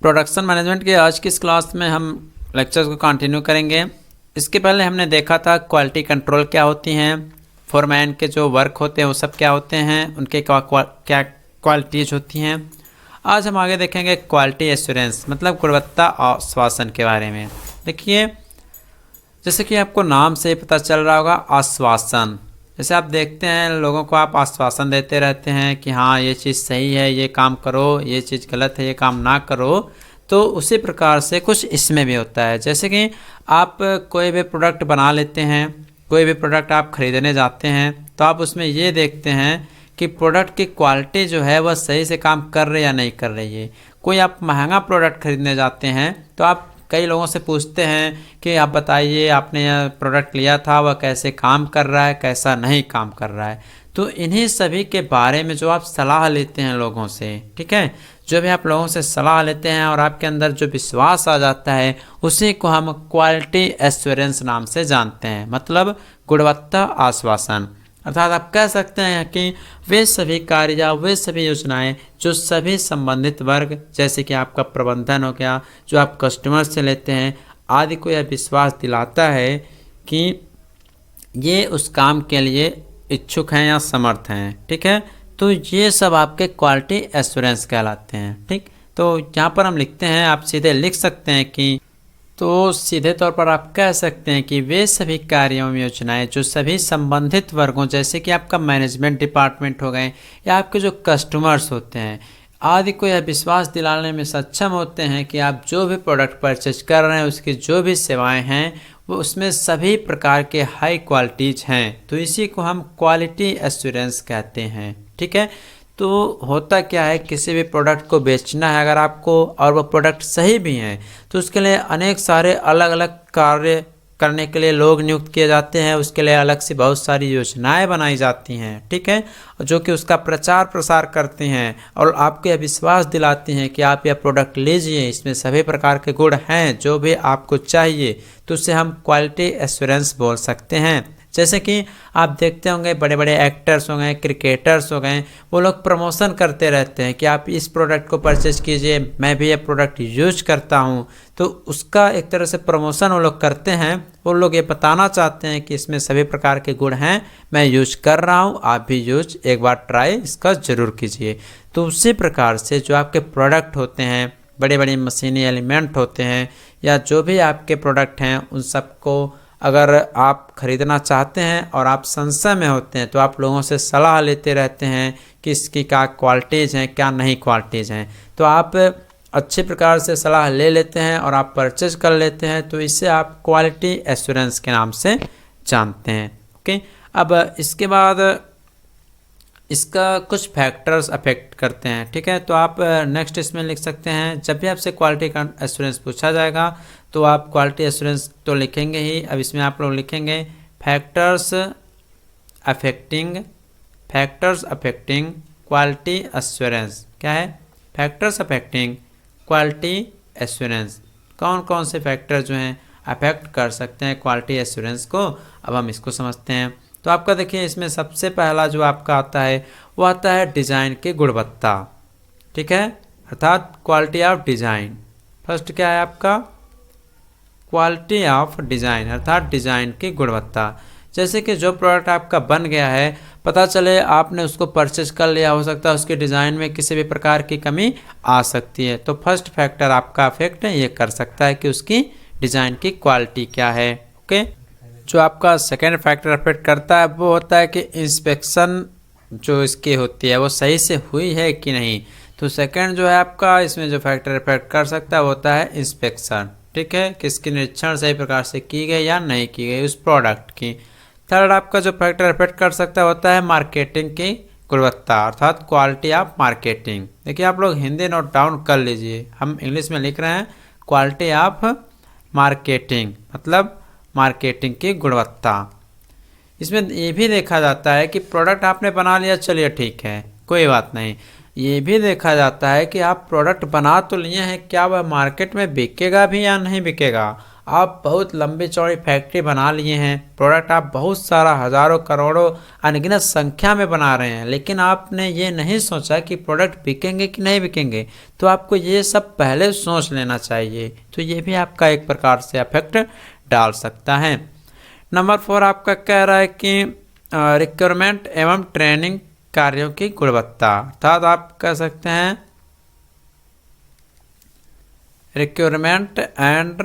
Production management के आज की इस क्लास में हम लेक्चर्स को कंटिन्यू करेंगे। इसके पहले हमने देखा था क्वालिटी कंट्रोल क्या होती हैं, फोरमैन के जो वर्क होते हैं वो सब क्या होते हैं, उनके क्या क्वालिटीज होती हैं। आज हम आगे देखेंगे क्वालिटी एश्योरेंस मतलब गुणवत्ता आश्वासन के बारे में। देखिए, जैसे कि आपको नाम से पता चल रहा होगा आश्वासन। जैसे आप देखते हैं लोगों को आप आश्वासन देते रहते हैं कि हाँ ये चीज़ सही है, ये काम करो, ये चीज़ गलत है, ये काम ना करो। तो उसी प्रकार से कुछ इसमें भी होता है। जैसे कि आप कोई भी प्रोडक्ट बना लेते हैं, कोई भी प्रोडक्ट आप ख़रीदने जाते हैं तो आप उसमें ये देखते हैं कि प्रोडक्ट की क्वालिटी जो है वह सही से काम कर रही या नहीं कर रही है। कोई आप महंगा प्रोडक्ट खरीदने जाते हैं तो आप कई लोगों से पूछते हैं कि आप बताइए आपने यह प्रोडक्ट लिया था वह कैसे काम कर रहा है, कैसा नहीं काम कर रहा है। तो इन्हीं सभी के बारे में जो आप सलाह लेते हैं लोगों से, ठीक है, जो भी आप लोगों से सलाह लेते हैं और आपके अंदर जो विश्वास आ जाता है उसी को हम क्वालिटी एश्योरेंस नाम से जानते हैं, मतलब गुणवत्ता आश्वासन। अर्थात आप कह सकते हैं कि वे सभी कार्य या वे सभी योजनाएं जो सभी संबंधित वर्ग जैसे कि आपका प्रबंधन हो गया, जो आप कस्टमर से लेते हैं आदि को यह विश्वास दिलाता है कि ये उस काम के लिए इच्छुक हैं या समर्थ हैं, ठीक है। तो ये सब आपके क्वालिटी एश्योरेंस कहलाते हैं, ठीक। तो यहाँ पर हम लिखते हैं, आप सीधे लिख सकते हैं कि तो सीधे तौर पर आप कह सकते हैं कि वे सभी कार्य एवं योजनाएं जो सभी संबंधित वर्गों जैसे कि आपका मैनेजमेंट डिपार्टमेंट हो गए या आपके जो कस्टमर्स होते हैं आदि को यह विश्वास दिलाने में सक्षम होते हैं कि आप जो भी प्रोडक्ट परचेज कर रहे हैं उसकी जो भी सेवाएं हैं वो उसमें सभी प्रकार के हाई क्वालिटीज हैं। तो इसी को हम क्वालिटी एश्योरेंस कहते हैं, ठीक है। तो होता क्या है, किसी भी प्रोडक्ट को बेचना है अगर आपको और वो प्रोडक्ट सही भी है तो उसके लिए अनेक सारे अलग अलग कार्य करने के लिए लोग नियुक्त किए जाते हैं, उसके लिए अलग से बहुत सारी योजनाएं बनाई जाती हैं, ठीक है, जो कि उसका प्रचार प्रसार करते हैं और आपको यह विश्वास दिलाती हैं कि आप यह प्रोडक्ट लीजिए, इसमें सभी प्रकार के गुण हैं जो भी आपको चाहिए। तो उससे हम क्वालिटी एश्योरेंस बोल सकते हैं। जैसे कि आप देखते होंगे बड़े बड़े एक्टर्स हो गए, क्रिकेटर्स हो गए, वो लोग प्रमोशन करते रहते हैं कि आप इस प्रोडक्ट को परचेज कीजिए, मैं भी ये प्रोडक्ट यूज करता हूँ। तो उसका एक तरह से प्रमोशन वो लोग करते हैं, वो लोग ये बताना चाहते हैं कि इसमें सभी प्रकार के गुण हैं, मैं यूज कर रहा हूँ, आप भी यूज एक बार ट्राई इसका ज़रूर कीजिए। तो उसी प्रकार से जो आपके प्रोडक्ट होते हैं, बड़े बड़े मशीनी एलिमेंट होते हैं या जो भी आपके प्रोडक्ट हैं, उन सबको अगर आप ख़रीदना चाहते हैं और आप संशय में होते हैं तो आप लोगों से सलाह लेते रहते हैं कि इसकी क्या क्वालिटीज़ हैं, क्या नहीं क्वालिटीज़ हैं। तो आप अच्छे प्रकार से सलाह ले लेते हैं और आप परचेज कर लेते हैं, तो इससे आप क्वालिटी एश्योरेंस के नाम से जानते हैं, ओके। अब इसके बाद इसका कुछ फैक्टर्स अफेक्ट करते हैं, ठीक है। तो आप नेक्स्ट इसमें लिख सकते हैं, जब भी आपसे क्वालिटी का एश्योरेंस पूछा जाएगा तो आप क्वालिटी एश्योरेंस तो लिखेंगे ही। अब इसमें आप लोग लिखेंगे फैक्टर्स अफेक्टिंग क्वालिटी एश्योरेंस। क्या है? Factors affecting quality assurance. कौन कौन से फैक्टर जो हैं अफेक्ट कर सकते हैं क्वालिटी एश्योरेंस को, अब हम इसको समझते हैं। तो आपका देखिए इसमें सबसे पहला जो आपका आता है वो आता है डिज़ाइन की गुणवत्ता, ठीक है, अर्थात क्वालिटी ऑफ डिज़ाइन। फर्स्ट क्या है आपका? क्वालिटी ऑफ डिज़ाइन अर्थात डिज़ाइन की गुणवत्ता। जैसे कि जो प्रोडक्ट आपका बन गया है, पता चले आपने उसको परचेज कर लिया, हो सकता है उसके डिज़ाइन में किसी भी प्रकार की कमी आ सकती है। तो फर्स्ट फैक्टर आपका अफेक्ट ये कर सकता है कि उसकी डिज़ाइन की क्वालिटी क्या है, ओके। जो आपका सेकेंड फैक्टर अफेक्ट करता है वो होता है कि इंस्पेक्शन जो इसकी होती है वो सही से हुई है कि नहीं। तो सेकेंड जो है आपका इसमें जो फैक्टर अफेक्ट कर सकता है वो होता है इंस्पेक्शन, ठीक है, कि इसकी निरीक्षण सही प्रकार से की गई या नहीं की गई उस प्रोडक्ट की। थर्ड आपका जो फैक्टर अफेक्ट कर सकता है होता है मार्केटिंग की गुणवत्ता अर्थात क्वालिटी ऑफ मार्केटिंग। देखिए आप लोग हिंदी नोट डाउन कर लीजिए, हम इंग्लिश में लिख रहे हैं क्वालिटी ऑफ मार्केटिंग मतलब मार्केटिंग की गुणवत्ता। इसमें ये भी देखा जाता है कि प्रोडक्ट आपने बना लिया, चलिए ठीक है कोई बात नहीं, ये भी देखा जाता है कि आप प्रोडक्ट बना तो लिए हैं, क्या वह मार्केट में बिकेगा भी या नहीं बिकेगा। आप बहुत लंबी चौड़ी फैक्ट्री बना लिए हैं, प्रोडक्ट आप बहुत सारा हज़ारों करोड़ों अनगिनत संख्या में बना रहे हैं, लेकिन आपने ये नहीं सोचा कि प्रोडक्ट बिकेंगे कि नहीं बिकेंगे। तो आपको ये सब पहले सोच लेना चाहिए। तो ये भी आपका एक प्रकार से इफेक्ट डाल सकता है। नंबर 4 आपका कह रहा है कि रिक्वायरमेंट एवं ट्रेनिंग कार्यों की गुणवत्ता, अर्थात आप कह सकते हैं रिक्वायरमेंट एंड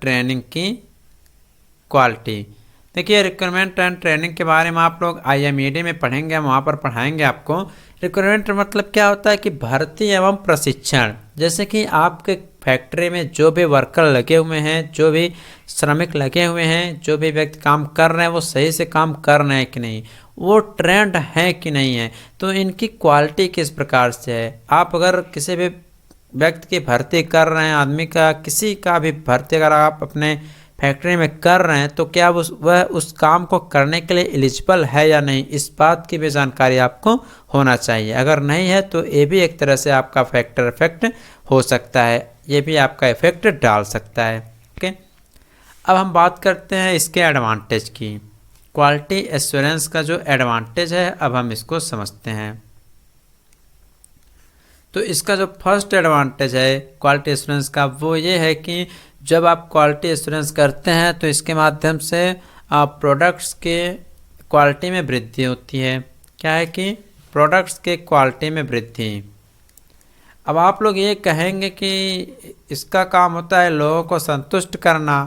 ट्रेनिंग की क्वालिटी। देखिए रिक्वायरमेंट एंड ट्रेनिंग के बारे में आप लोग IMED में पढ़ेंगे, हम वहाँ पर पढ़ाएंगे आपको। रिक्वायरमेंट मतलब क्या होता है कि भर्ती एवं प्रशिक्षण, जैसे कि आपके फैक्ट्री में जो भी वर्कर लगे हुए हैं, जो भी श्रमिक लगे हुए हैं, जो भी व्यक्ति काम कर रहे हैं, वो सही से काम कर रहे हैं कि नहीं, वो ट्रेंड है कि नहीं है, तो इनकी क्वालिटी किस प्रकार से है। आप अगर किसी भी व्यक्ति की भर्ती कर रहे हैं, आदमी का किसी का भी भर्ती अगर आप अपने फैक्ट्री में कर रहे हैं, तो क्या वह उस काम को करने के लिए एलिजिबल है या नहीं, इस बात की भी जानकारी आपको होना चाहिए। अगर नहीं है तो ये भी एक तरह से आपका फैक्टर इफेक्ट हो सकता है, ये भी आपका इफेक्ट डाल सकता है। ओके, अब हम बात करते हैं इसके एडवांटेज की। क्वालिटी एश्योरेंस का जो एडवांटेज है, अब हम इसको समझते हैं। तो इसका जो फर्स्ट एडवांटेज है क्वालिटी एश्योरेंस का, वो ये है कि जब आप क्वालिटी एश्योरेंस करते हैं तो इसके माध्यम से प्रोडक्ट्स के क्वालिटी में वृद्धि होती है। क्या है कि प्रोडक्ट्स के क्वालिटी में वृद्धि। अब आप लोग ये कहेंगे कि इसका काम होता है लोगों को संतुष्ट करना,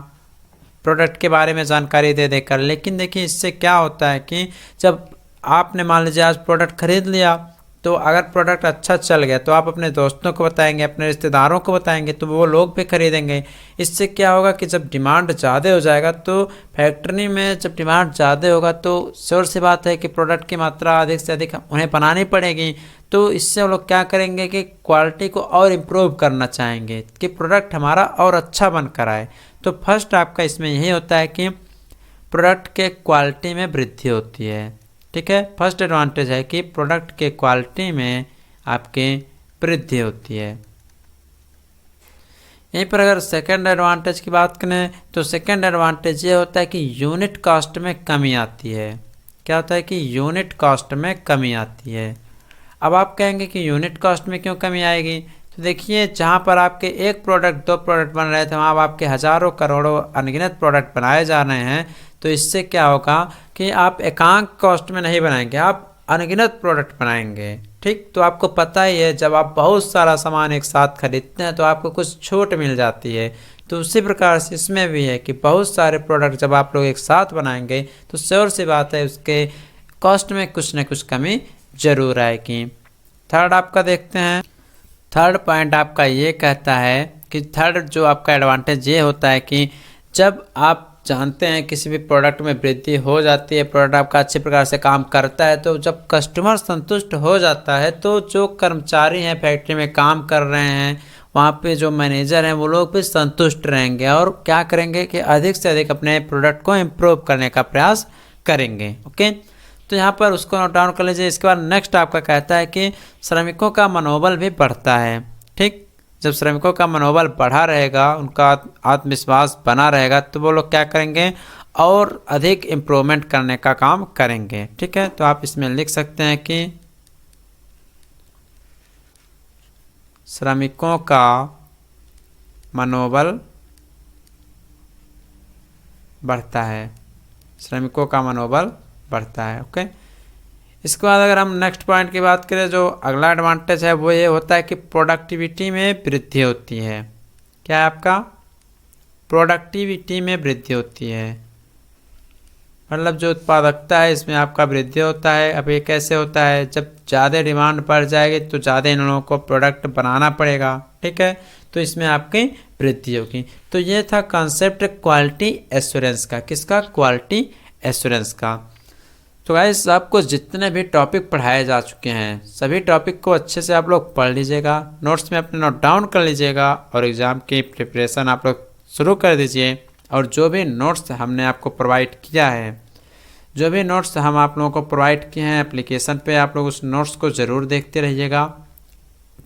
प्रोडक्ट के बारे में जानकारी दे देकर, लेकिन देखिए इससे क्या होता है कि जब आपने मान लीजिए आज प्रोडक्ट खरीद लिया, तो अगर प्रोडक्ट अच्छा चल गया तो आप अपने दोस्तों को बताएंगे, अपने रिश्तेदारों को बताएंगे, तो वो लोग भी खरीदेंगे। इससे क्या होगा कि जब डिमांड ज़्यादा हो जाएगा, तो फैक्ट्री में जब डिमांड ज़्यादा होगा तो श्योर सी बात है कि प्रोडक्ट की मात्रा अधिक से अधिक उन्हें बनानी पड़ेगी। तो इससे वो लोग क्या करेंगे कि क्वालिटी को और इम्प्रूव करना चाहेंगे कि प्रोडक्ट हमारा और अच्छा बनकर आए। तो फर्स्ट आपका इसमें यही होता है कि प्रोडक्ट के क्वालिटी में वृद्धि होती है। ठीक है, फर्स्ट एडवांटेज है कि प्रोडक्ट के क्वालिटी में आपके वृद्धि होती है। यहीं पर अगर सेकंड एडवांटेज की बात करें तो सेकंड एडवांटेज ये होता है कि यूनिट कॉस्ट में कमी आती है। क्या होता है कि यूनिट कॉस्ट में कमी आती है। अब आप कहेंगे कि यूनिट कॉस्ट में क्यों कमी आएगी, तो देखिए जहाँ पर आपके एक प्रोडक्ट दो प्रोडक्ट बन रहे थे, वहाँ आपके हज़ारों करोड़ों अनगिनत प्रोडक्ट बनाए जा रहे हैं। तो इससे क्या होगा कि आप एकांक कॉस्ट में नहीं बनाएंगे, आप अनगिनत प्रोडक्ट बनाएंगे। ठीक, तो आपको पता ही है जब आप बहुत सारा सामान एक साथ खरीदते हैं तो आपको कुछ छूट मिल जाती है। तो उसी प्रकार से इसमें भी है कि बहुत सारे प्रोडक्ट जब आप लोग एक साथ बनाएंगे तो श्योर सी बात है उसके कॉस्ट में कुछ न कुछ कमी जरूर आएगी। थर्ड आपका देखते हैं, थर्ड पॉइंट आपका ये कहता है कि थर्ड जो आपका एडवांटेज ये होता है कि जब आप जानते हैं किसी भी प्रोडक्ट में वृद्धि हो जाती है, प्रोडक्ट आपका अच्छे प्रकार से काम करता है, तो जब कस्टमर संतुष्ट हो जाता है तो जो कर्मचारी हैं फैक्ट्री में काम कर रहे हैं, वहाँ पे जो मैनेजर हैं वो लोग भी संतुष्ट रहेंगे और क्या करेंगे कि अधिक से अधिक अपने प्रोडक्ट को इम्प्रूव करने का प्रयास करेंगे। ओके, तो यहाँ पर उसको नोट डाउन कर लीजिए। इसके बाद नेक्स्ट आपका कहता है कि श्रमिकों का मनोबल भी बढ़ता है। ठीक, जब श्रमिकों का मनोबल बढ़ा रहेगा, उनका आत्मविश्वास बना रहेगा, तो वो लोग क्या करेंगे और अधिक इम्प्रूवमेंट करने का काम करेंगे। ठीक है, तो आप इसमें लिख सकते हैं कि श्रमिकों का मनोबल बढ़ता है, श्रमिकों का मनोबल बढ़ता है। ओके, इसके बाद अगर हम नेक्स्ट पॉइंट की बात करें, जो अगला एडवांटेज है वो ये होता है कि प्रोडक्टिविटी में वृद्धि होती है। क्या है आपका, प्रोडक्टिविटी में वृद्धि होती है, मतलब जो उत्पादकता है इसमें आपका वृद्धि होता है। अब ये कैसे होता है, जब ज़्यादा डिमांड बढ़ जाएगी तो ज़्यादा इन लोगों को प्रोडक्ट बनाना पड़ेगा। ठीक है, तो इसमें आपकी वृद्धि होगी। तो ये था कॉन्सेप्ट क्वालिटी एश्योरेंस का। किसका, क्वालिटी एश्योरेंस का। तो गाइस आपको जितने भी टॉपिक पढ़ाए जा चुके हैं सभी टॉपिक को अच्छे से आप लोग पढ़ लीजिएगा, नोट्स में अपने नोट डाउन कर लीजिएगा और एग्ज़ाम की प्रिपरेशन आप लोग शुरू कर दीजिए। और जो भी नोट्स हमने आपको प्रोवाइड किया है, जो भी नोट्स हम आप लोगों को प्रोवाइड किए हैं एप्लीकेशन पे, आप लोग उस नोट्स को ज़रूर देखते रहिएगा।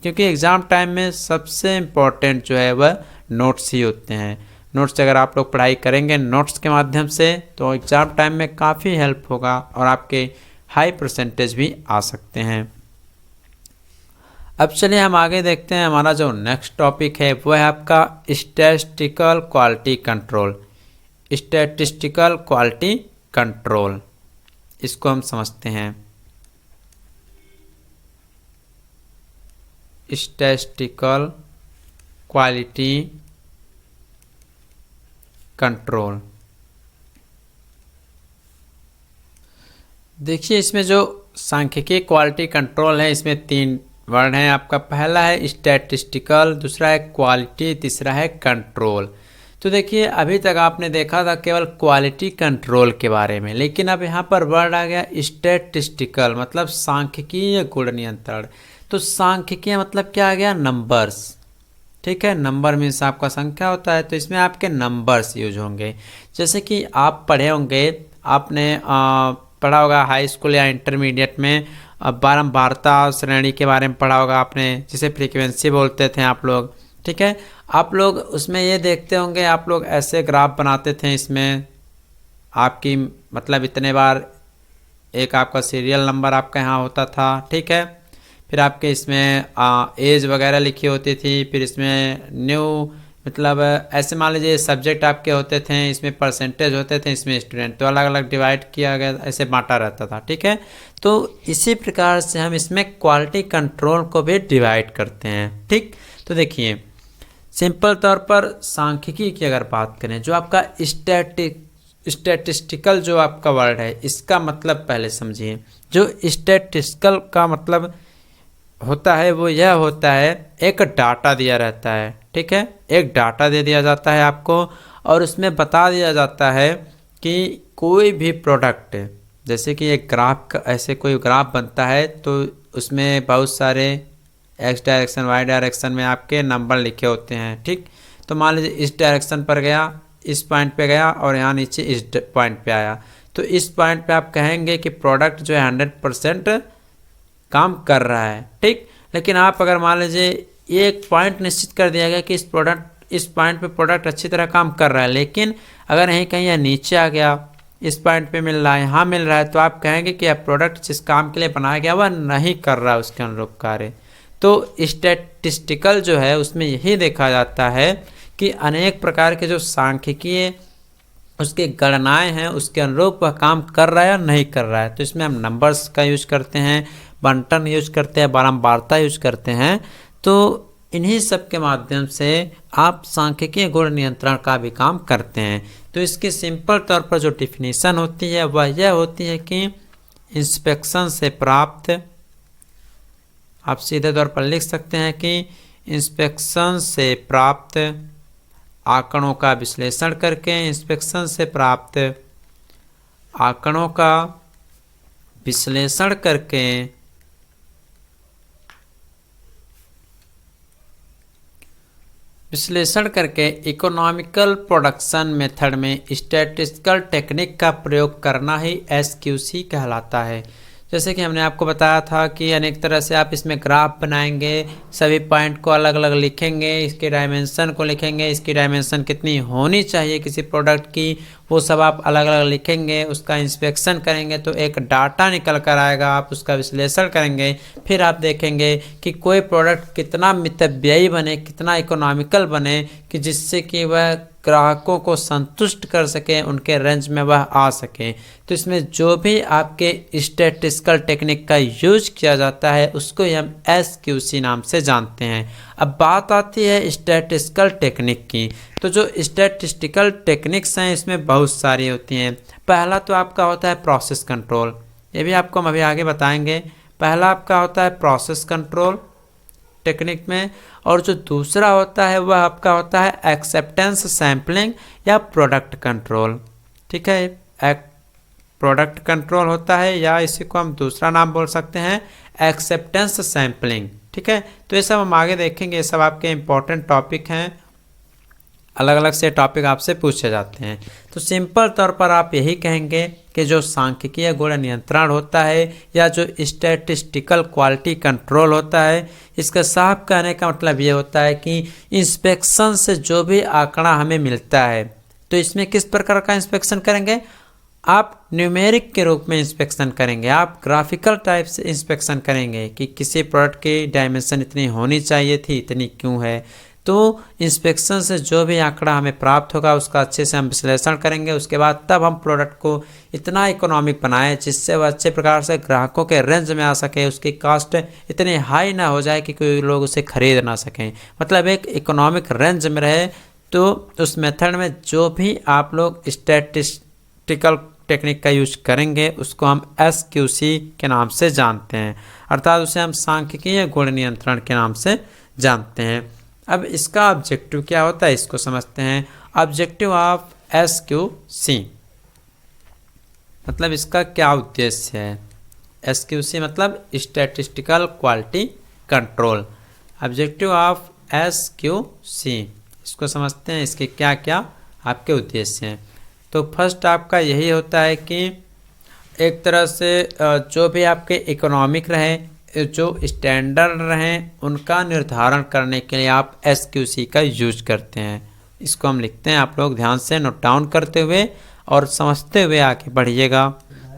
क्योंकि एग्ज़ाम टाइम में सबसे इम्पोर्टेंट जो है वह नोट्स ही होते हैं। नोट्स अगर आप लोग पढ़ाई करेंगे नोट्स के माध्यम से तो एग्ज़ाम टाइम में काफ़ी हेल्प होगा और आपके हाई परसेंटेज भी आ सकते हैं। अब चलिए हम आगे देखते हैं। हमारा जो नेक्स्ट टॉपिक है वो है आपका statistical quality control. Statistical quality control, इसको हम समझते हैं। स्टैटिस्टिकल क्वालिटी कंट्रोल, देखिए इसमें जो सांख्यिकीय क्वालिटी कंट्रोल है इसमें 3 वर्ड हैं आपका। पहला है स्टैटिस्टिकल, दूसरा है क्वालिटी, तीसरा है कंट्रोल। तो देखिए अभी तक आपने देखा था केवल क्वालिटी कंट्रोल के बारे में, लेकिन अब यहाँ पर वर्ड आ गया स्टैटिस्टिकल, मतलब सांख्यिकीय गुण नियंत्रण। तो सांख्यिकीय मतलब क्या आ गया? नंबर्स। ठीक है, नंबर मीन्स आपका संख्या होता है, तो इसमें आपके नंबर्स यूज होंगे। जैसे कि आप पढ़े होंगे, आपने पढ़ा होगा हाई स्कूल या इंटरमीडिएट में बारंबारता श्रेणी के बारे में पढ़ा होगा आपने, जिसे फ्रीक्वेंसी बोलते थे आप लोग। ठीक है, आप लोग उसमें ये देखते होंगे, आप लोग ऐसे ग्राफ बनाते थे। इसमें आपकी मतलब इतने बार एक आपका सीरियल नंबर आपका यहाँ होता था। ठीक है, फिर आपके इसमें एज वगैरह लिखी होती थी, फिर इसमें न्यू मतलब ऐसे मान लीजिए सब्जेक्ट आपके होते थे, इसमें परसेंटेज होते थे, इसमें स्टूडेंट, तो अलग अलग डिवाइड किया गया, ऐसे बांटा रहता था। ठीक है, तो इसी प्रकार से हम इसमें क्वालिटी कंट्रोल को भी डिवाइड करते हैं। ठीक, तो देखिए सिंपल तौर पर सांख्यिकी की अगर बात करें, जो आपका स्टैटिस्टिकल जो आपका वर्ड है इसका मतलब पहले समझिए। जो स्टैटिस्टिकल का मतलब होता है वो यह होता है, एक डाटा दिया रहता है। ठीक है, एक डाटा दे दिया जाता है आपको और उसमें बता दिया जाता है कि कोई भी प्रोडक्ट, जैसे कि एक ग्राफ का ऐसे कोई ग्राफ बनता है तो उसमें बहुत सारे एक्स डायरेक्शन वाई डायरेक्शन में आपके नंबर लिखे होते हैं। ठीक, तो मान लीजिए इस डायरेक्शन पर गया, इस पॉइंट पे गया और यहाँ नीचे इस पॉइंट पे आया, तो इस पॉइंट पे आप कहेंगे कि प्रोडक्ट जो है 100% काम कर रहा है। ठीक, लेकिन आप अगर मान लीजिए एक पॉइंट निश्चित कर दिया गया कि इस पॉइंट पे प्रोडक्ट अच्छी तरह काम कर रहा है, लेकिन अगर यहीं कहीं या नीचे आ गया, इस पॉइंट पे मिल रहा है, यहाँ मिल रहा है, तो आप कहेंगे कि यह प्रोडक्ट जिस काम के लिए बनाया गया वह नहीं कर रहा उसके अनुरूप कार्य। तो स्टैटिस्टिकल जो है उसमें यही देखा जाता है कि अनेक प्रकार के जो सांख्यिकीय उसके गणनाएं हैं उसके अनुरूप वह काम कर रहा है या नहीं कर रहा है। तो इसमें हम नंबर्स का यूज करते हैं, बंटन यूज करते हैं, बारंबारता यूज करते हैं। तो इन्हीं सब के माध्यम से आप सांख्यिकीय गुण नियंत्रण का भी काम करते हैं। तो इसकी सिंपल तौर पर जो डिफिनीशन होती है वह यह होती है कि इंस्पेक्शन से प्राप्त, आप सीधे तौर पर लिख सकते हैं कि इंस्पेक्शन से प्राप्त आंकड़ों का विश्लेषण करके, इंस्पेक्शन से प्राप्त आंकड़ों का विश्लेषण करके इकोनॉमिकल प्रोडक्शन मेथड में स्टैटिस्टिकल टेक्निक का प्रयोग करना ही SQC कहलाता है। जैसे कि हमने आपको बताया था कि अनेक तरह से आप इसमें ग्राफ बनाएंगे, सभी पॉइंट को अलग अलग लिखेंगे, इसके डायमेंशन को लिखेंगे, इसकी डायमेंशन कितनी होनी चाहिए किसी प्रोडक्ट की, वो सब आप अलग अलग लिखेंगे, उसका इंस्पेक्शन करेंगे तो एक डाटा निकल कर आएगा, आप उसका विश्लेषण करेंगे, फिर आप देखेंगे कि कोई प्रोडक्ट कितना मितव्ययी बने, कितना इकोनॉमिकल बने कि जिससे कि वह ग्राहकों को संतुष्ट कर सके, उनके रेंज में वह आ सके। तो इसमें जो भी आपके स्टैटिस्टिकल टेक्निक का यूज किया जाता है उसको हम SQC नाम से जानते हैं। अब बात आती है स्टैटिस्टिकल टेक्निक की। तो जो स्टैटिस्टिकल टेक्निक्स हैं इसमें बहुत सारी होती हैं। पहला तो आपका होता है प्रोसेस कंट्रोल, ये भी आपको हम अभी आगे बताएंगे। पहला आपका होता है प्रोसेस कंट्रोल टेक्निक में, और जो दूसरा होता है वह आपका होता है एक्सेप्टेंस सैम्पलिंग या प्रोडक्ट कंट्रोल। ठीक है, एक प्रोडक्ट कंट्रोल होता है या इसी को हम दूसरा नाम बोल सकते हैं एक्सेप्टेंस सैम्पलिंग। ठीक है, तो ये सब हम आगे देखेंगे, ये सब आपके इम्पोर्टेंट टॉपिक हैं। अलग अलग से टॉपिक आपसे पूछे जाते हैं। तो सिंपल तौर पर आप यही कहेंगे कि जो सांख्यिकीय गुण नियंत्रण होता है या जो स्टैटिस्टिकल क्वालिटी कंट्रोल होता है, इसका साफ कहने का मतलब ये होता है कि इंस्पेक्शन से जो भी आंकड़ा हमें मिलता है, तो इसमें किस प्रकार का इंस्पेक्शन करेंगे, आप न्यूमेरिक के रूप में इंस्पेक्शन करेंगे, आप ग्राफिकल टाइप से इंस्पेक्शन करेंगे कि किसी प्रोडक्ट की डायमेंशन इतनी होनी चाहिए थी, इतनी क्यों है। तो इंस्पेक्शन से जो भी आंकड़ा हमें प्राप्त होगा उसका अच्छे से हम विश्लेषण करेंगे, उसके बाद तब हम प्रोडक्ट को इतना इकोनॉमिक बनाएं जिससे वह अच्छे प्रकार से ग्राहकों के रेंज में आ सके, उसकी कॉस्ट इतनी हाई ना हो जाए कि कोई लोग उसे खरीद ना सकें, मतलब एक इकोनॉमिक रेंज में रहे। तो उस मेथड में जो भी आप लोग स्टैटिस्टिकल टेक्निक का यूज करेंगे उसको हम SQC के नाम से जानते हैं, अर्थात उसे हम सांख्यिकीय गुण नियंत्रण के नाम से जानते हैं। अब इसका ऑब्जेक्टिव क्या होता है इसको समझते हैं। ऑब्जेक्टिव ऑफ SQC मतलब इसका क्या उद्देश्य है। SQC मतलब statistical quality control. Objective of SQC इसको समझते हैं, इसके क्या क्या आपके उद्देश्य हैं। तो फर्स्ट आपका यही होता है कि एक तरह से जो भी आपके इकोनॉमिक रहे, जो स्टैंडर्ड रहें, उनका निर्धारण करने के लिए आप SQC का यूज करते हैं। इसको हम लिखते हैं, आप लोग ध्यान से नोट डाउन करते हुए और समझते हुए आगे बढ़िएगा।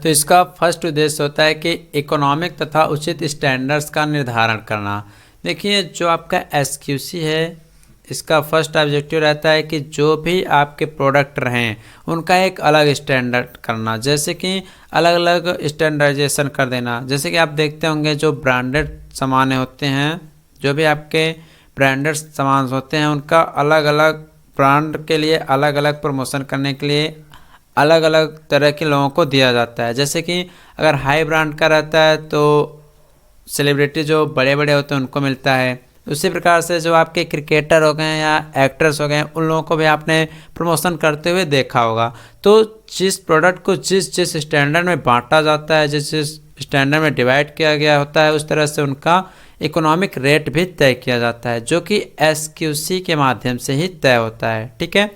तो इसका फर्स्ट उद्देश्य होता है कि इकोनॉमिक तथा उचित स्टैंडर्ड्स का निर्धारण करना। देखिए जो आपका SQC है, इसका फर्स्ट ऑब्जेक्टिव रहता है कि जो भी आपके प्रोडक्ट रहें उनका एक अलग स्टैंडर्ड करना, जैसे कि अलग अलग स्टैंडर्डाइजेशन कर देना। जैसे कि आप देखते होंगे जो ब्रांडेड सामान होते हैं, जो भी आपके ब्रांडेड सामान होते हैं उनका अलग अलग ब्रांड के लिए अलग अलग प्रमोशन करने के लिए अलग अलग तरह के लोगों को दिया जाता है। जैसे कि अगर हाई ब्रांड का रहता है तो सेलिब्रिटी जो बड़े बड़े होते हैं उनको मिलता है। उसी प्रकार से जो आपके क्रिकेटर हो गए या एक्टर्स हो गए उन लोगों को भी आपने प्रमोशन करते हुए देखा होगा। तो जिस प्रोडक्ट को जिस जिस स्टैंडर्ड में बांटा जाता है, जिस जिस स्टैंडर्ड में डिवाइड किया गया होता है, उस तरह से उनका इकोनॉमिक रेट भी तय किया जाता है, जो कि SQC के माध्यम से ही तय होता है। ठीक है।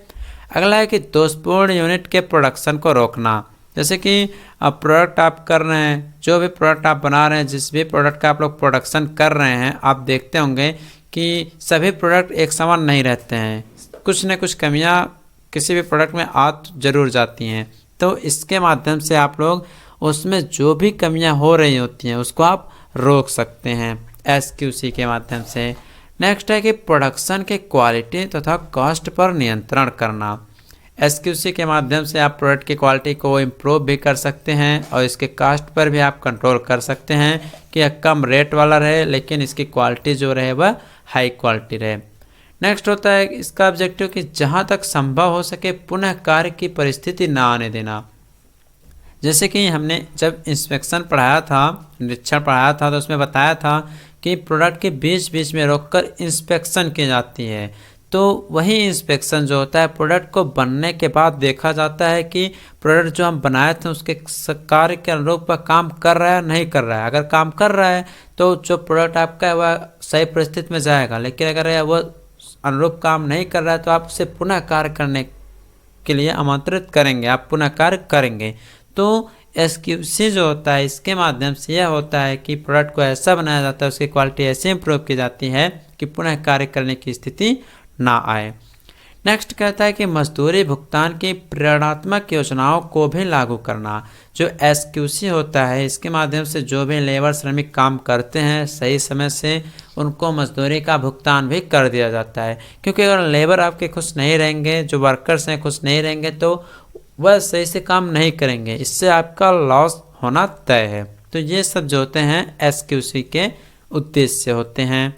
अगला है कि दोषपूर्ण यूनिट के प्रोडक्शन को रोकना। जैसे कि अब प्रोडक्ट आप कर रहे हैं, जो भी प्रोडक्ट आप बना रहे हैं, जिस भी प्रोडक्ट का आप लोग प्रोडक्शन कर रहे हैं, आप देखते होंगे कि सभी प्रोडक्ट एक समान नहीं रहते हैं, कुछ न कुछ कमियां किसी भी प्रोडक्ट में आ जरूर जाती हैं। तो इसके माध्यम से आप लोग उसमें जो भी कमियां हो रही होती हैं उसको आप रोक सकते हैं SQC के माध्यम से। नेक्स्ट है कि प्रोडक्शन के क्वालिटी तथा कॉस्ट पर नियंत्रण करना। SQC के माध्यम से आप प्रोडक्ट की क्वालिटी को इम्प्रूव भी कर सकते हैं और इसके कास्ट पर भी आप कंट्रोल कर सकते हैं कि यह कम रेट वाला रहे लेकिन इसकी क्वालिटी जो रहे वह हाई क्वालिटी रहे। नेक्स्ट होता है इसका ऑब्जेक्टिव कि जहां तक संभव हो सके पुनः कार्य की परिस्थिति ना आने देना। जैसे कि हमने जब इंस्पेक्शन पढ़ाया था, निरीक्षण पढ़ाया था, तो उसमें बताया था कि प्रोडक्ट के बीच बीच में रोककर इंस्पेक्शन की जाती है। तो वही इंस्पेक्शन जो होता है प्रोडक्ट को बनने के बाद देखा जाता है कि प्रोडक्ट जो हम बनाए थे उसके कार्य के अनुरूप वह काम कर रहा है नहीं कर रहा है। अगर काम कर रहा है तो जो प्रोडक्ट आपका है वह सही परिस्थिति में जाएगा, लेकिन अगर वह अनुरूप काम नहीं कर रहा है तो आप उसे पुनः कार्य करने के लिए आमंत्रित करेंगे, आप पुनः कार्य करेंगे। तो SQC जो होता है इसके माध्यम से यह होता है कि प्रोडक्ट को ऐसा बनाया जाता है, उसकी क्वालिटी ऐसे इम्प्रूव की जाती है कि पुनः कार्य करने की स्थिति ना आए। नेक्स्ट कहता है कि मजदूरी भुगतान की प्रेरणात्मक योजनाओं को भी लागू करना। जो SQC होता है इसके माध्यम से जो भी लेबर श्रमिक काम करते हैं सही समय से उनको मजदूरी का भुगतान भी कर दिया जाता है, क्योंकि अगर लेबर आपके खुश नहीं रहेंगे, जो वर्कर्स हैं खुश नहीं रहेंगे तो वह सही से काम नहीं करेंगे, इससे आपका लॉस होना तय है। तो ये सब जो होते हैं SQC के उद्देश्य होते हैं।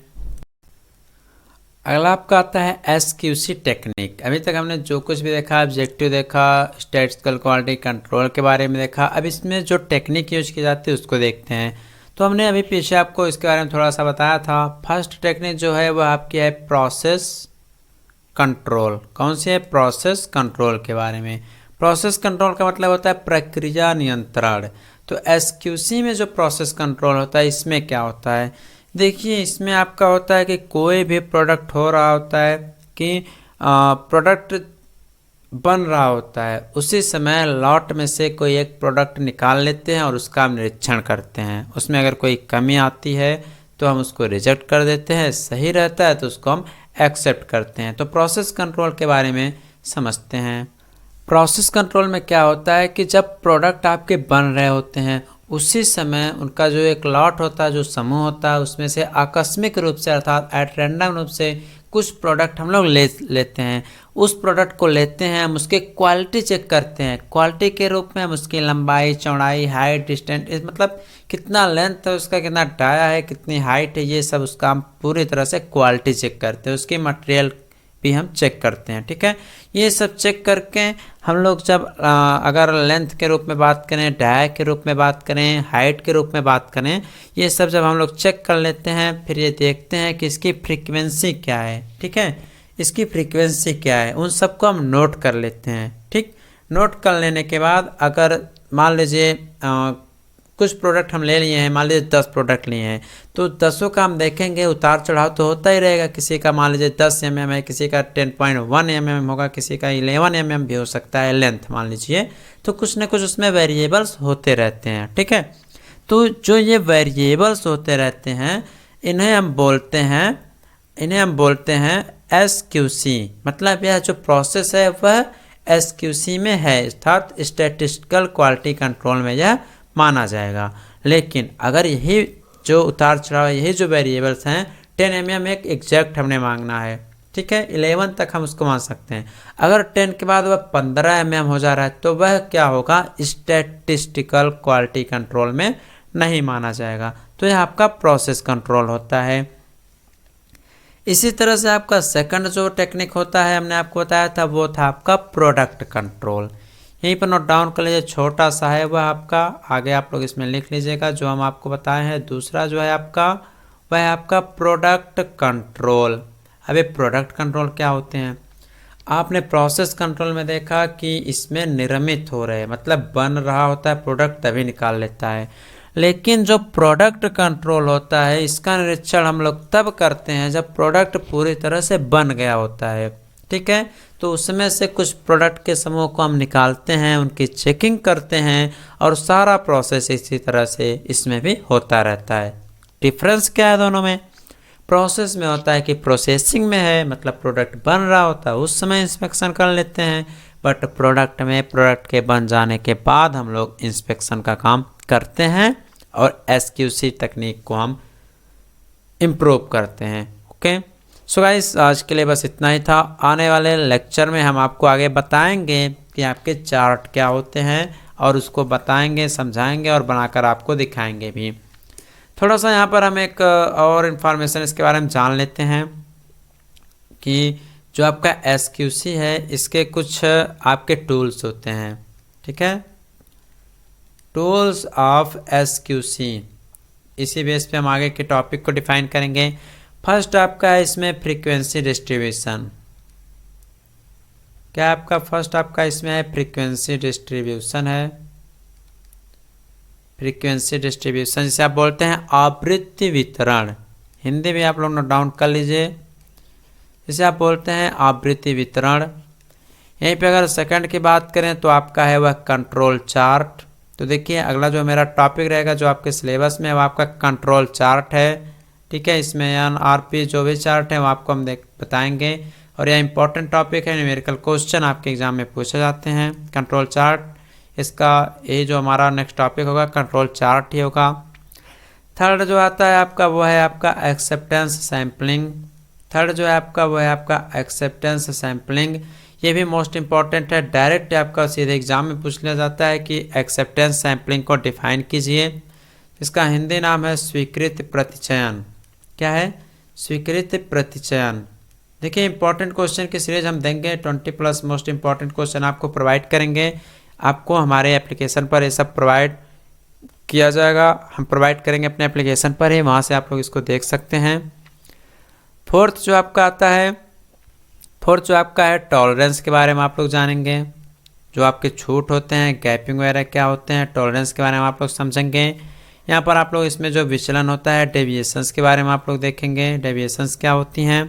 अगला आपका आता है SQC टेक्निक। अभी तक हमने जो कुछ भी देखा, ऑब्जेक्टिव देखा, स्टैटिस्टिकल क्वालिटी कंट्रोल के बारे में देखा, अब इसमें जो टेक्निक यूज की जाती है उसको देखते हैं। तो हमने अभी पीछे आपको इसके बारे में थोड़ा सा बताया था। फर्स्ट टेक्निक जो है वह आपकी है प्रोसेस कंट्रोल। कौन सी है? प्रोसेस कंट्रोल के बारे में। प्रोसेस कंट्रोल का मतलब होता है प्रक्रिया नियंत्रण। तो SQC में जो प्रोसेस कंट्रोल होता है इसमें क्या होता है, देखिए इसमें आपका होता है कि कोई भी प्रोडक्ट हो रहा होता है कि प्रोडक्ट बन रहा होता है उसी समय लॉट में से कोई एक प्रोडक्ट निकाल लेते हैं और उसका हम निरीक्षण करते हैं। उसमें अगर कोई कमी आती है तो हम उसको रिजेक्ट कर देते हैं, सही रहता है तो उसको हम एक्सेप्ट करते हैं। तो प्रोसेस कंट्रोल के बारे में समझते हैं। प्रोसेस कंट्रोल में क्या होता है कि जब प्रोडक्ट आपके बन रहे होते हैं उसी समय उनका जो एक लॉट होता है, जो समूह होता है, उसमें से आकस्मिक रूप से अर्थात एट रैंडम रूप से कुछ प्रोडक्ट हम लोग लेते हैं। उस प्रोडक्ट को लेते हैं, हम उसके क्वालिटी चेक करते हैं। क्वालिटी के रूप में हम उसकी लंबाई, चौड़ाई, हाइट, डिस्टेंस, मतलब कितना लेंथ है उसका, कितना डाया है, कितनी हाइट है, ये सब उसका हम पूरी तरह से क्वालिटी चेक करते हैं। उसकी मटेरियल भी हम चेक करते हैं। ठीक है, ये सब चेक करके हम लोग जब अगर लेंथ के रूप में बात करें, डाया के रूप में बात करें, हाइट के रूप में बात करें, ये सब जब हम लोग चेक कर लेते हैं फिर ये देखते हैं कि इसकी फ्रीक्वेंसी क्या है। ठीक है, इसकी फ्रीक्वेंसी क्या है, उन सबको हम नोट कर लेते हैं। ठीक, नोट कर लेने के बाद अगर मान लीजिए कुछ प्रोडक्ट हम ले लिए हैं, मान लीजिए 10 प्रोडक्ट लिए हैं, तो 10 का हम देखेंगे उतार चढ़ाव तो होता ही रहेगा। किसी का मान लीजिए 10 mm है, किसी का 10.1 mm होगा, किसी का 11 mm भी हो सकता है लेंथ मान लीजिए। तो कुछ ना कुछ उसमें वेरिएबल्स होते रहते हैं। ठीक है, तो जो ये वेरिएबल्स होते रहते हैं इन्हें हम बोलते हैं SQC। मतलब यह जो प्रोसेस है वह SQC में है, अर्थात स्टैटिस्टिकल क्वालिटी कंट्रोल में यह माना जाएगा। लेकिन अगर यही जो उतार चढ़ाव, यही जो वेरिएबल्स हैं 10 mm एक एग्जैक्ट हमने मांगना है, ठीक है, 11 तक हम उसको मान सकते हैं। अगर 10 के बाद वह 15 mm हो जा रहा है तो वह क्या होगा, स्टैटिस्टिकल क्वालिटी कंट्रोल में नहीं माना जाएगा। तो यह आपका प्रोसेस कंट्रोल होता है। इसी तरह से आपका सेकंड जो टेक्निक होता है हमने आपको बताया था वो था आपका प्रोडक्ट कंट्रोल। यहीं पर नोट डाउन कर लीजिए, छोटा सा है वह आपका, आगे आप लोग इसमें लिख लीजिएगा जो हम आपको बताए हैं। दूसरा जो है आपका वह है आपका प्रोडक्ट कंट्रोल। अब ये प्रोडक्ट कंट्रोल क्या होते हैं, आपने प्रोसेस कंट्रोल में देखा कि इसमें निर्मित हो रहे, मतलब बन रहा होता है प्रोडक्ट तभी निकाल लेता है। लेकिन जो प्रोडक्ट कंट्रोल होता है इसका निरीक्षण हम लोग तब करते हैं जब प्रोडक्ट पूरी तरह से बन गया होता है। ठीक है, तो उसमें से कुछ प्रोडक्ट के समूह को हम निकालते हैं, उनकी चेकिंग करते हैं और सारा प्रोसेस इसी तरह से इसमें भी होता रहता है। डिफरेंस क्या है दोनों में, प्रोसेस में होता है कि प्रोसेसिंग में है, मतलब प्रोडक्ट बन रहा होता है उस समय इंस्पेक्शन कर लेते हैं, बट प्रोडक्ट में प्रोडक्ट के बन जाने के बाद हम लोग इंस्पेक्शन का काम करते हैं और SQC तकनीक को हम इम्प्रूव करते हैं। ओके, सो गाइस आज के लिए बस इतना ही था। आने वाले लेक्चर में हम आपको आगे बताएंगे कि आपके चार्ट क्या होते हैं और उसको बताएंगे, समझाएंगे और बनाकर आपको दिखाएंगे भी। थोड़ा सा यहाँ पर हम एक और इन्फॉर्मेशन इसके बारे में जान लेते हैं कि जो आपका SQC है इसके कुछ आपके टूल्स होते हैं। ठीक है, टूल्स ऑफ SQC, इसी बेस पे हम आगे के टॉपिक को डिफाइन करेंगे। फर्स्ट आपका है इसमें फ्रीक्वेंसी डिस्ट्रीब्यूशन। क्या आपका फर्स्ट आपका इसमें है फ्रीक्वेंसी डिस्ट्रीब्यूशन है। फ्रीक्वेंसी डिस्ट्रीब्यूशन जिसे आप बोलते हैं आवृत्ति वितरण, हिंदी में आप लोग नोट डाउन कर लीजिए, जिसे आप बोलते हैं आवृत्ति वितरण। यहीं पे अगर सेकंड की बात करें तो आपका है वह कंट्रोल चार्ट। तो देखिए अगला जो मेरा टॉपिक रहेगा जो आपके सिलेबस में है वो आपका कंट्रोल चार्ट है। ठीक है, इसमें NRP जो भी चार्ट है वो आपको हम बताएंगे और यह इंपॉर्टेंट टॉपिक है, न्यूमेरिकल क्वेश्चन आपके एग्जाम में पूछे जाते हैं। कंट्रोल चार्ट, इसका ये जो हमारा नेक्स्ट टॉपिक होगा कंट्रोल चार्ट ही होगा। थर्ड जो आता है आपका वो है आपका एक्सेप्टेंस सैम्पलिंग। थर्ड जो है आपका वो है आपका एक्सेप्टेंस सैम्पलिंग, ये भी मोस्ट इंपॉर्टेंट है, डायरेक्ट आपका सीधे एग्जाम में पूछ लिया जाता है कि एक्सेप्टेंस सैम्पलिंग को डिफाइन कीजिए। इसका हिंदी नाम है स्वीकृत प्रतिचयन। क्या है, स्वीकृत प्रतिचयन। देखिए इंपॉर्टेंट क्वेश्चन की सीरीज हम देंगे, 20+ मोस्ट इंपॉर्टेंट क्वेश्चन आपको प्रोवाइड करेंगे। आपको हमारे एप्लीकेशन पर ये सब प्रोवाइड किया जाएगा, हम प्रोवाइड करेंगे अपने एप्लीकेशन पर ही, वहाँ से आप लोग इसको देख सकते हैं। फोर्थ जो आपका आता है, फोर्थ जो आपका है टॉलरेंस के बारे में आप लोग जानेंगे। जो आपके छूट होते हैं, गैपिंग वगैरह क्या होते हैं, टॉलरेंस के बारे में आप लोग समझेंगे। यहाँ पर आप लोग इसमें जो विचलन होता है डेविएशंस के बारे में आप लोग देखेंगे, डेविएशंस क्या होती हैं।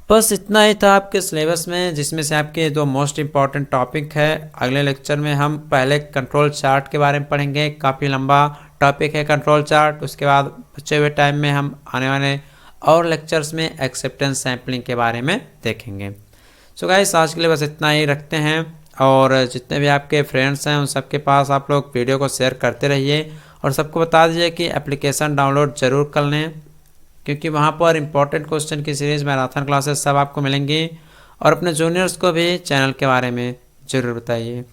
बस इतना ही था आपके सिलेबस में, जिसमें से आपके दो मोस्ट इम्पॉर्टेंट टॉपिक है। अगले लेक्चर में हम पहले कंट्रोल चार्ट के बारे में पढ़ेंगे, काफ़ी लंबा टॉपिक है कंट्रोल चार्ट। उसके बाद बचे हुए टाइम में हम आने वाले और लेक्चर्स में एक्सेप्टेंस सैम्पलिंग के बारे में देखेंगे। सो गाइस, आज के लिए बस इतना ही रखते हैं, और जितने भी आपके फ्रेंड्स हैं उन सबके पास आप लोग वीडियो को शेयर करते रहिए, और सबको बता दीजिए कि एप्लीकेशन डाउनलोड ज़रूर कर लें, क्योंकि वहाँ पर इंपॉर्टेंट क्वेश्चन की सीरीज़ मैराथन क्लासेस सब आपको मिलेंगी। और अपने जूनियर्स को भी चैनल के बारे में ज़रूर बताइए।